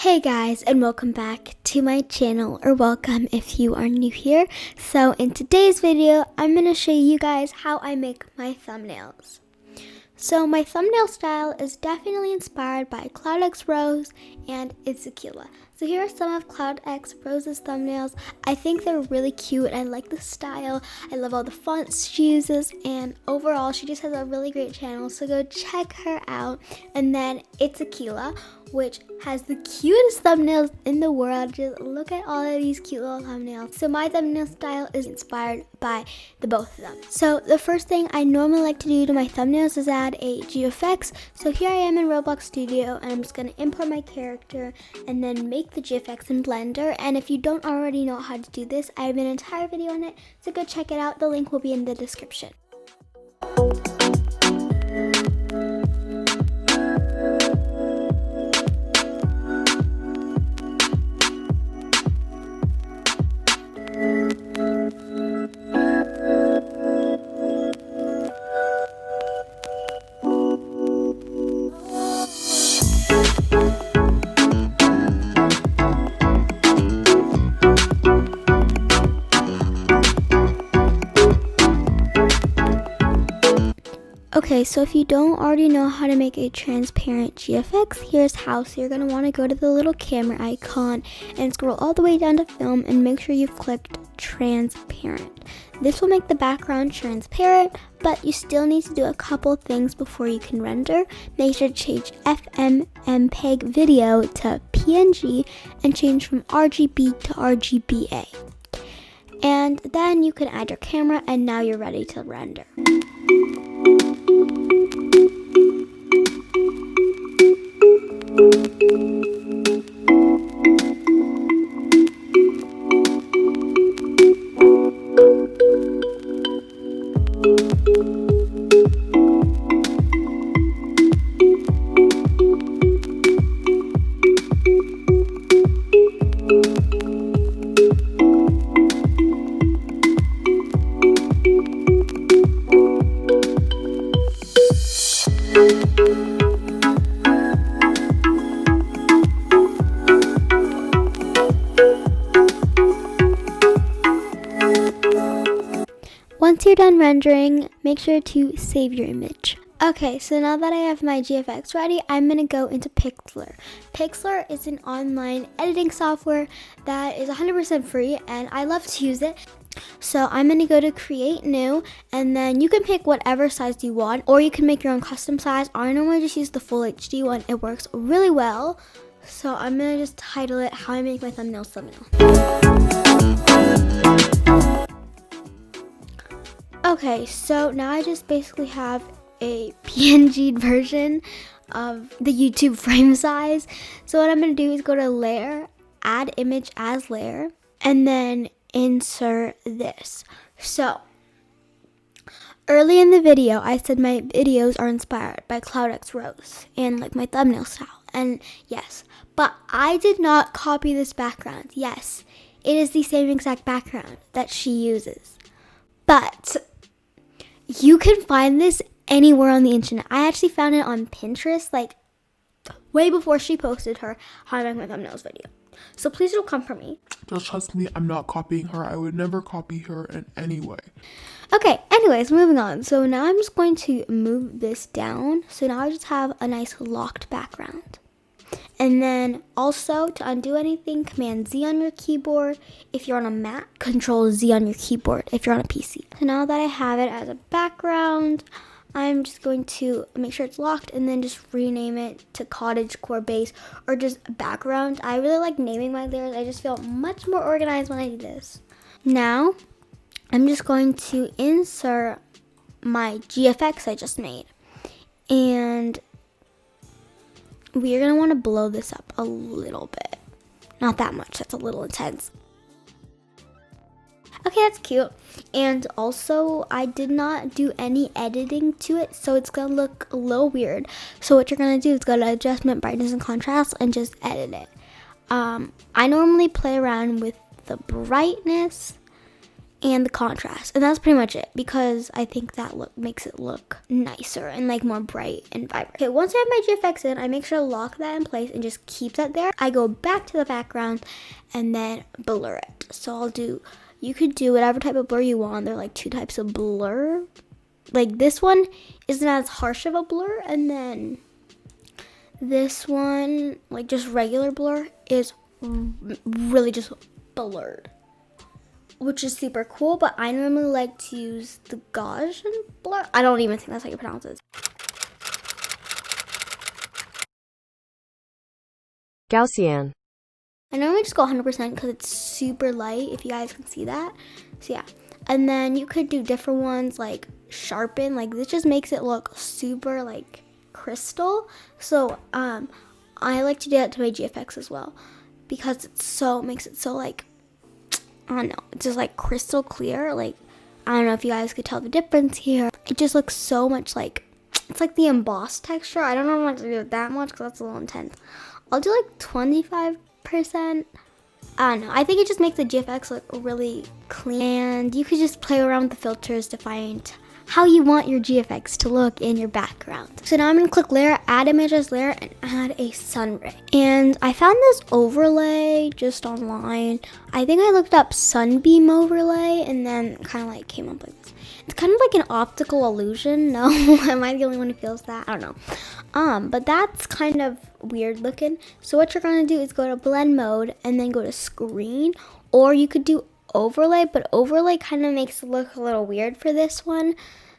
Hey guys, and welcome back to my channel, or welcome if you are new here. So in today's video, I'm going to show you guys how I make my thumbnails. So my thumbnail style is definitely inspired by cloudxrose and Akeila. So here are some of cloudxrose's thumbnails. I think they're really cute. I like the style. I love all the fonts she uses, and overall she just has a really great channel, so go check her out. And then it's Akeila, which has the cutest thumbnails in the world. Just look at all of these cute little thumbnails. So my thumbnail style is inspired by the both of them. So the first thing I normally like to do to my thumbnails is add a GFX. So here I am in Roblox Studio, and I'm just going to import my character and then make the GFX in Blender. And if you don't already know how to do this, I have an entire video on it, so go check it out. The link will be in the description. Okay, so if you don't already know how to make a transparent GFX, here's how. So you're going to want to go to the little camera icon and scroll all the way down to film and make sure you've clicked transparent. This will make the background transparent, but you still need to do a couple things before you can render. Make sure to change FMmpeg video to PNG and change from RGB to RGBA. And then you can add your camera, and now you're ready to render. Once you're done rendering, make sure to save your image. Okay, so now that I have my GFX ready, I'm going to go into Pixlr. Pixlr is an online editing software that is 100% free, and I love to use it. So I'm going to go to create new, and then you can pick whatever size you want, or you can make your own custom size. I normally just use the full HD one. It works really well. So I'm going to just title it How I Make My Thumbnails Thumbnail. Okay, so now I just basically have a PNG version of the YouTube frame size. So what I'm going to do is go to layer, add image as layer, and then insert this. So early in the video, I said my videos are inspired by cloudxrose and like my thumbnail style. And yes, but I did not copy this background. Yes, it is the same exact background that she uses. But you can find this anywhere on the internet. I actually found it on Pinterest, like way before she posted her How I Make My Thumbnails video. So please don't come for me. Just trust me, I'm not copying her. I would never copy her in any way. Okay, anyways, moving on. So now I'm just going to move this down. So now I just have a nice locked background. And then also, to undo anything, Command Z on your keyboard. If you're on a Mac, Control Z on your keyboard if you're on a PC. So now that I have it as a background, I'm just going to make sure it's locked and then just rename it to cottagecore base or just background. I really like naming my layers. I just feel much more organized when I do this. Now, I'm just going to insert my GFX I just made. And we're going to want to blow this up a little bit. Not that much. That's a little intense. Okay, that's cute. And also, I did not do any editing to it, so it's going to look a little weird. So what you're going to do is go to Adjustment, Brightness, and Contrast, and just edit it. I normally play around with the brightness and the contrast, and that's pretty much it, because I think that look makes it look nicer and like more bright and vibrant. Okay, once I have my GFX in, I make sure to lock that in place and just keep that there. I go back to the background and then blur it. So you could do whatever type of blur you want. There are like 2 types of blur. Like this one isn't as harsh of a blur, and then this one, like just regular blur, is really just blurred, which is super cool. But I normally like to use the Gaussian blur. I don't even think that's how you pronounce it. Gaussian. I normally just go 100% because it's super light, if you guys can see that. So yeah, and then you could do different ones like sharpen. Like this just makes it look super like crystal. So I like to do that to my GFX as well, because makes it so like, I don't know, it's just like crystal clear. Like, I don't know if you guys could tell the difference here. It just looks so much like, it's like the embossed texture. I don't know what to do with that much because that's a little intense. I'll do like 25%. I don't know. I think it just makes the GFX look really clean. And you could just play around with the filters to find how you want your GFX to look in your background. So now I'm gonna click layer, add image as layer, and add a sun ray. And I found this overlay just online. I think I looked up sunbeam overlay and then kind of like came up with this. It's kind of like an optical illusion. No, am I the only one who feels that? I don't know. But that's kind of weird looking. So what you're gonna do is go to blend mode and then go to screen, or you could do overlay, but overlay kind of makes it look a little weird for this one.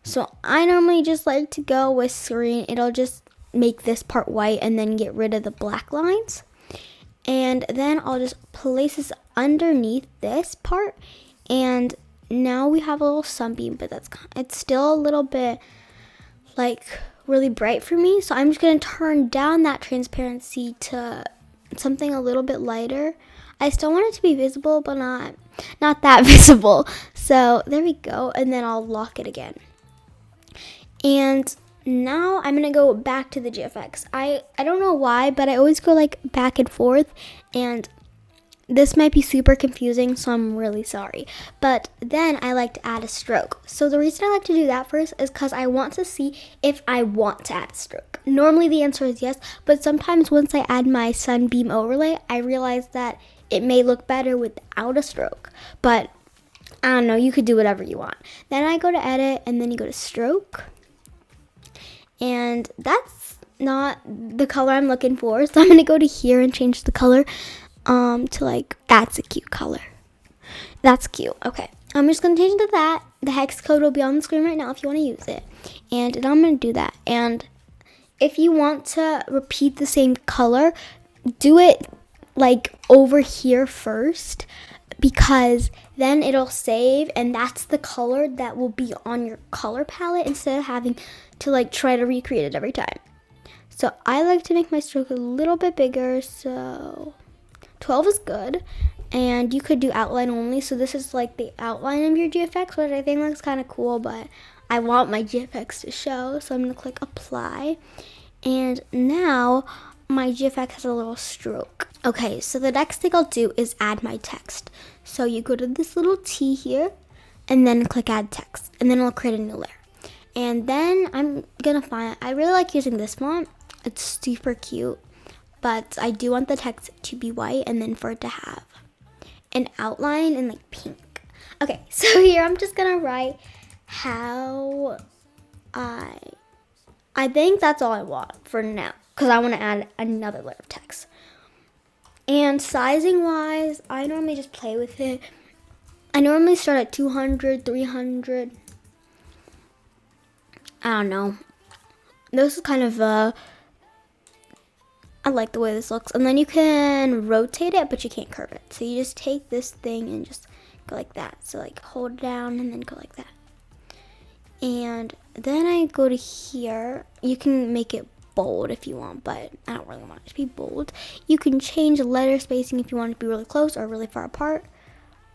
So I normally just like to go with screen. It'll just make this part white and then get rid of the black lines. And then I'll just place this underneath this part, and now we have a little sunbeam, but it's still a little bit like really bright for me. So I'm just gonna turn down that transparency to something a little bit lighter. I still want it to be visible, but not that visible. So there we go, and then I'll lock it again. And now I'm gonna go back to the GFX. I don't know why, but I always go like back and forth, and this might be super confusing, so I'm really sorry. But then I like to add a stroke. So the reason I like to do that first is because I want to see if I want to add a stroke. Normally the answer is yes, but sometimes once I add my sunbeam overlay, I realize that it may look better without a stroke. But I don't know, you could do whatever you want. Then I go to edit, and then you go to stroke. And that's not the color I'm looking for, so I'm gonna go to here and change the color to like, that's a cute color. That's cute. Okay, I'm just gonna change to that. The hex code will be on the screen right now if you want to use it, and I'm gonna do that. And if you want to repeat the same color, do it like over here first, because then it'll save, and that's the color that will be on your color palette instead of having to like try to recreate it every time. So I like to make my stroke a little bit bigger, so 12 is good. And you could do outline only, so this is like the outline of your GFX, which I think looks kind of cool, but I want my GFX to show, so I'm gonna click apply. And now my GFX has a little stroke. Okay, so the next thing I'll do is add my text. So you go to this little T here, and then click add text, and then it'll create a new layer. And then I'm gonna I really like using this font. It's super cute, but I do want the text to be white, and then for it to have an outline in like pink. Okay, so here I'm just gonna write how I think that's all I want for now, because I want to add another layer of text. And sizing wise, I normally just play with it. I normally start at 200, 300. I don't know. This is kind of I like the way this looks. And then you can rotate it, but you can't curve it. So you just take this thing and just go like that. So like hold it down and then go like that. And then I go to here. You can make it bold if you want, but I don't really want it to be bold. You can change letter spacing if you want it to be really close or really far apart.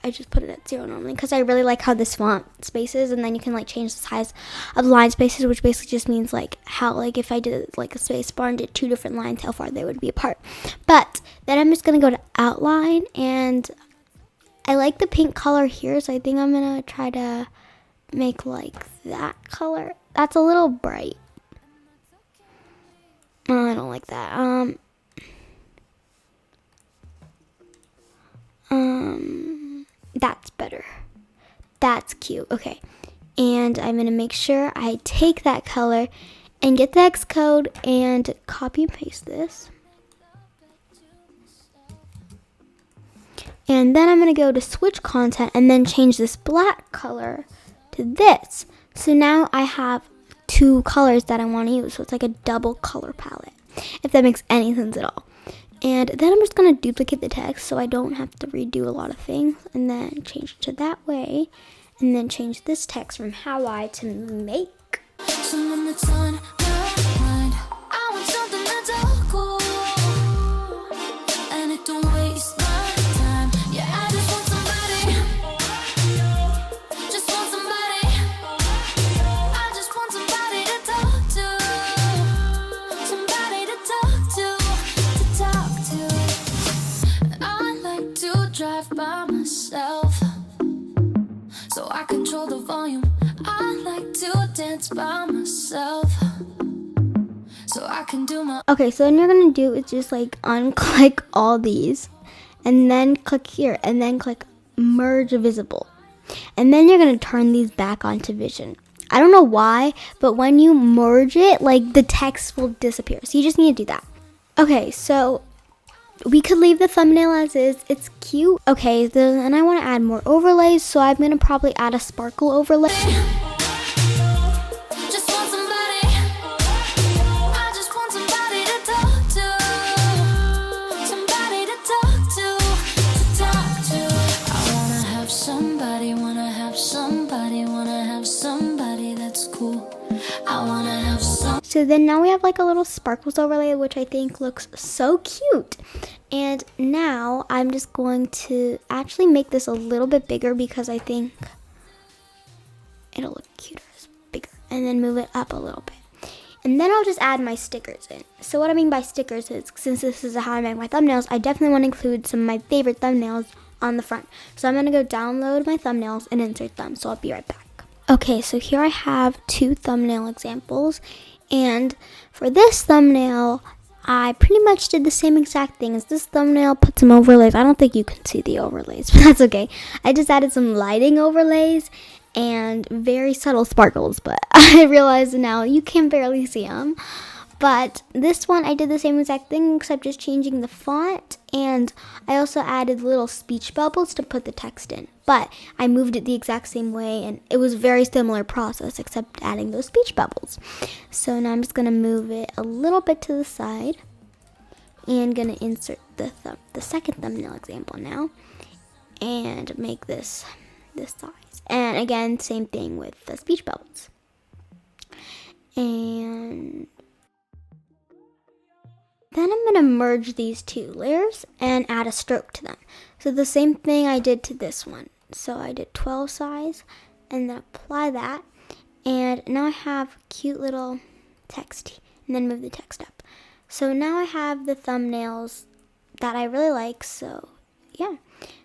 I just put it at 0 normally because I really like how this font spaces, and then you can like change the size of the line spaces, which basically just means like how, like if I did like a space bar and did 2 different lines, how far they would be apart. But then I'm just gonna go to outline, and I like the pink color here, so I think I'm gonna try to make like that color. That's a little bright. Oh, I don't like that. That's better. That's cute. Okay. And I'm gonna make sure I take that color and get the hex code and copy and paste this. And then I'm gonna go to switch content and then change this black color to this. So now I have two colors that I want to use. So it's like a double color palette, if that makes any sense at all. And then I'm just gonna duplicate the text so I don't have to redo a lot of things, and then change it to that way, and then change this text from Hawaii to make. Someone that's on my mind. I want something that's all cool, and it don't waste my time. Yeah, I just want somebody. Just want somebody. I just want somebody to talk to. Somebody to talk to. And I like to drive by myself, so I control the volume. I like to dance by myself, so I can do my. Okay, so what you're gonna do is just like unclick all these, and then click here, and then click merge visible, and then you're gonna turn these back onto vision. I don't know why, but when you merge it, like the text will disappear. So you just need to do that. Okay, so we could leave the thumbnail as is. It's cute. Okay, then I want to add more overlays, so I'm gonna probably add a sparkle overlay. Just want somebody. I just want somebody to talk to. Somebody to talk to. I wanna have somebody, wanna have somebody that's cool. I wanna have some. So then now we have like a little sparkles overlay, which I think looks so cute. And now I'm just going to actually make this a little bit bigger because I think it'll look cuter, bigger, and then move it up a little bit. And then I'll just add my stickers in. So what I mean by stickers is, since this is how I make my thumbnails, I definitely want to include some of my favorite thumbnails on the front. So I'm going to go download my thumbnails and insert them. So I'll be right back. Okay, so here I have two thumbnail examples. And for this thumbnail, I pretty much did the same exact thing as this thumbnail, put some overlays. I don't think you can see the overlays, but that's okay. I just added some lighting overlays and very subtle sparkles, but I realize now you can barely see them. But this one, I did the same exact thing, except just changing the font, and I also added little speech bubbles to put the text in. But I moved it the exact same way, and it was a very similar process, except adding those speech bubbles. So now I'm just going to move it a little bit to the side, and going to insert the second thumbnail example now, and make this size. And again, same thing with the speech bubbles. And then I'm going to merge these two layers and add a stroke to them. So the same thing I did to this one. So I did 12 size and then apply that. And now I have cute little text, and then move the text up. So now I have the thumbnails that I really like. So yeah.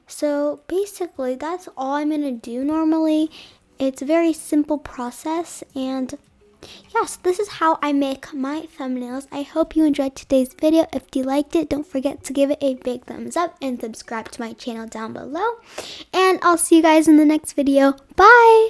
So basically that's all I'm going to do normally. It's a very simple process, and yes, this is how I make my thumbnails. I hope you enjoyed today's video. If you liked it, don't forget to give it a big thumbs up and subscribe to my channel down below. And I'll see you guys in the next video. Bye!